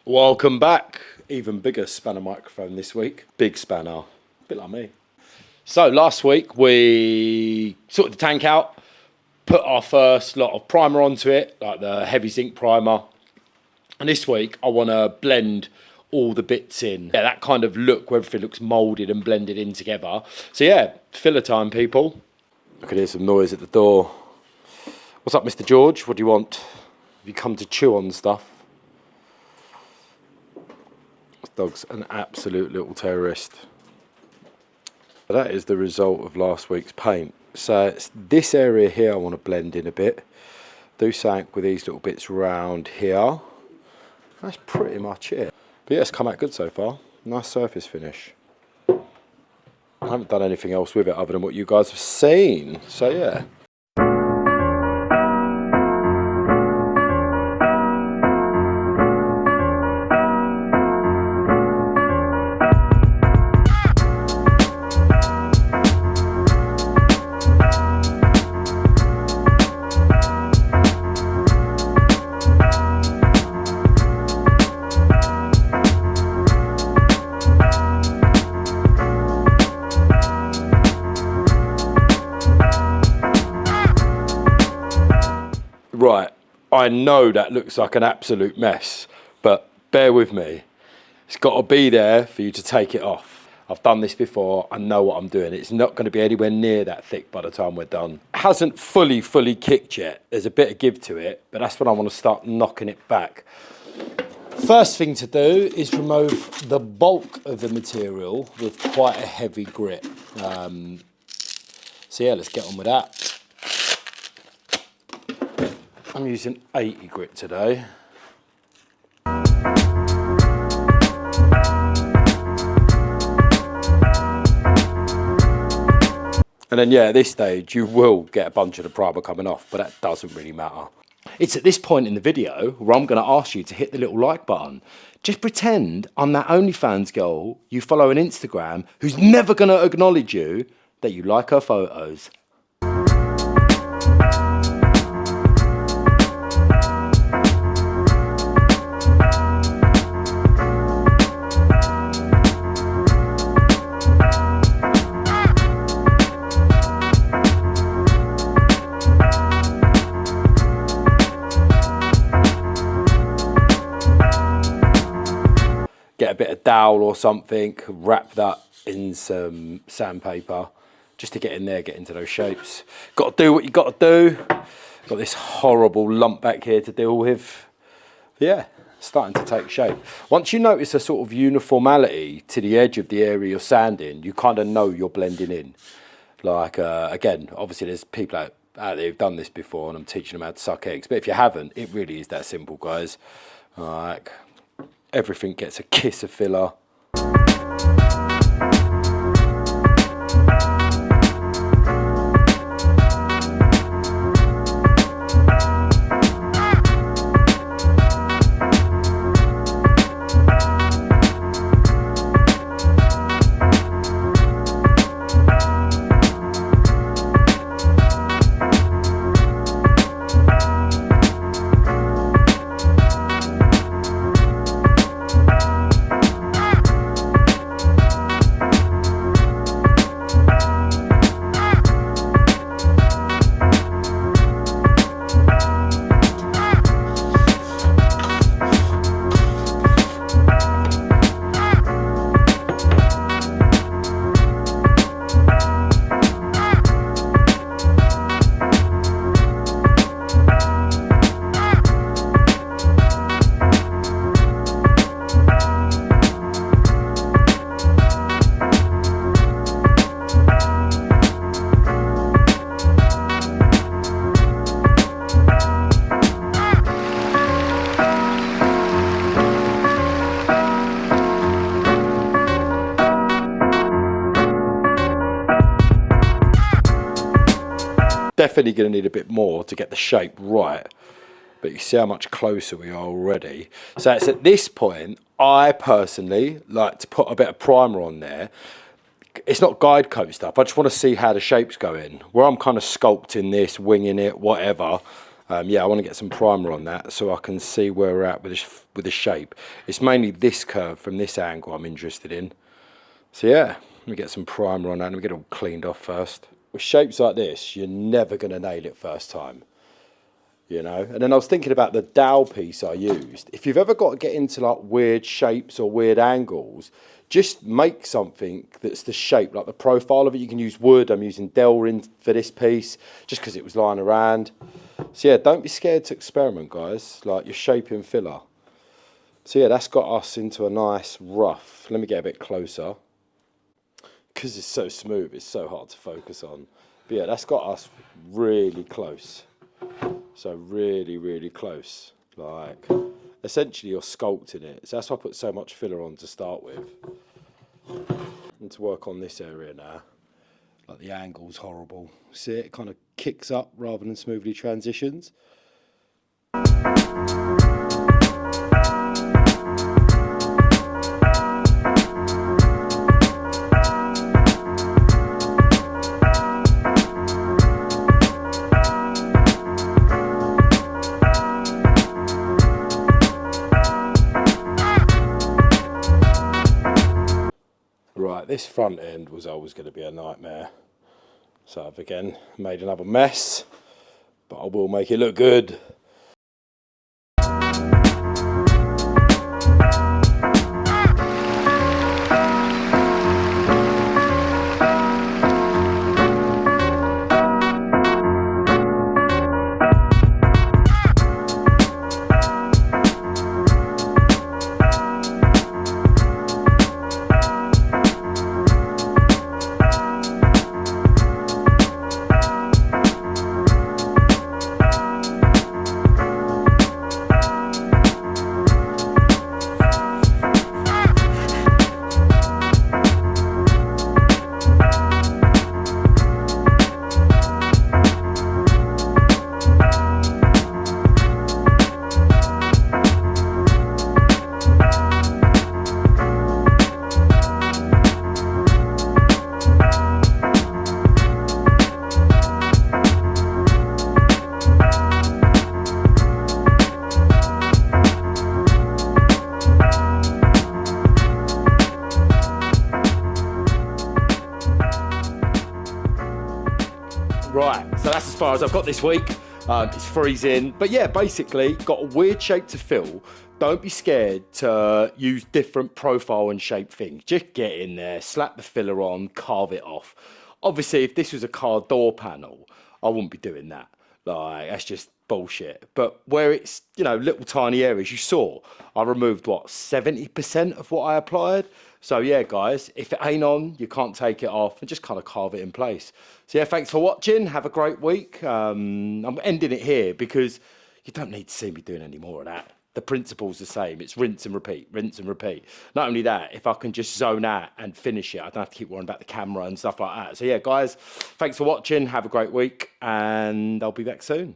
Welcome back. Even bigger spanner microphone this week. Big spanner, a bit like me. So last week we sorted the tank out, put our first lot of primer onto it, like the heavy zinc primer. And this week I want to blend all the bits in. Yeah, that kind of look where everything looks moulded and blended in together. So yeah, filler time, people. I can hear some noise at the door. What's up, Mr. George? What do you want? Have you come to chew on stuff? This dog's an absolute little terrorist. That is the result of last week's paint. So it's this area here I want to blend in a bit. Do something with these little bits round here. That's pretty much it. But yeah, it's come out good so far. Nice surface finish. I haven't done anything else with it other than what you guys have seen. So yeah. Right, I know that looks like an absolute mess, but bear with me. It's got to be there for you to take it off. I've done this before, I know what I'm doing. It's not going to be anywhere near that thick by the time we're done. It hasn't fully kicked yet. There's a bit of give to it, but that's when I want to start knocking it back. First thing to do is remove the bulk of the material with quite a heavy grit. So yeah, let's get on with that. I'm using 80 grit today. And then yeah, at this stage you will get a bunch of the primer coming off, but that doesn't really matter. It's at this point in the video where I'm going to ask you to hit the little like button. Just pretend I'm that OnlyFans girl you follow on Instagram who's never going to acknowledge you that you like her photos. Get a bit of dowel or something, wrap that in some sandpaper just to get in there, get into those shapes. Got to do what you got to do. Got this horrible lump back here to deal with. But yeah, starting to take shape. Once you notice a sort of uniformity to the edge of the area you're sanding, you kind of know you're blending in. Like, again, obviously there's people out there who've done this before and I'm teaching them how to suck eggs. But if you haven't, it really is that simple, guys. Like, everything gets a kiss of filler. Definitely going to need a bit more to get the shape right, but you see how much closer we are already. So it's at this point I personally like to put a bit of primer on there. It's not guide coat stuff, I just want to see how the shape's going. Where I'm kind of sculpting this, winging it, whatever, Yeah, I want to get some primer on that so I can see where we're at with the shape. It's mainly this curve from this angle I'm interested in. So yeah, let me get some primer on that and we get it all cleaned off first. With shapes like this, you're never going to nail it first time. You know, and then I was thinking about the dowel piece I used. If you've ever got to get into like weird shapes or weird angles, just make something that's the shape, like the profile of it. You can use wood. I'm using Delrin for this piece just because it was lying around. So yeah, don't be scared to experiment, guys. Like, you're shaping filler. So yeah, that's got us into a nice rough. Let me get a bit closer. Because it's so smooth, it's so hard to focus on. But yeah, that's got us really close. So really, really close. Like, essentially you're sculpting it. So that's why I put so much filler on to start with. And to work on this area now. Like, the angle's horrible. See, it kind of kicks up rather than smoothly transitions. Right, this front end was always going to be a nightmare. So I've again made another mess, but I will make it look good. Right, so that's as far as I've got this week. It's freezing, but yeah, basically got a weird shape to fill. Don't be scared to use different profile and shape things. Just get in there, slap the filler on, carve it off. Obviously, if this was a car door panel, I wouldn't be doing that. Like, that's just bullshit. But where it's, you know, little tiny areas, you saw, I removed what, 70% of what I applied. So yeah, guys, if it ain't on, you can't take it off, and just kind of carve it in place. So yeah, thanks for watching. Have a great week. I'm ending it here because you don't need to see me doing any more of that. The principle's the same. It's rinse and repeat, rinse and repeat. Not only that, if I can just zone out and finish it, I don't have to keep worrying about the camera and stuff like that. So yeah, guys, thanks for watching. Have a great week, and I'll be back soon.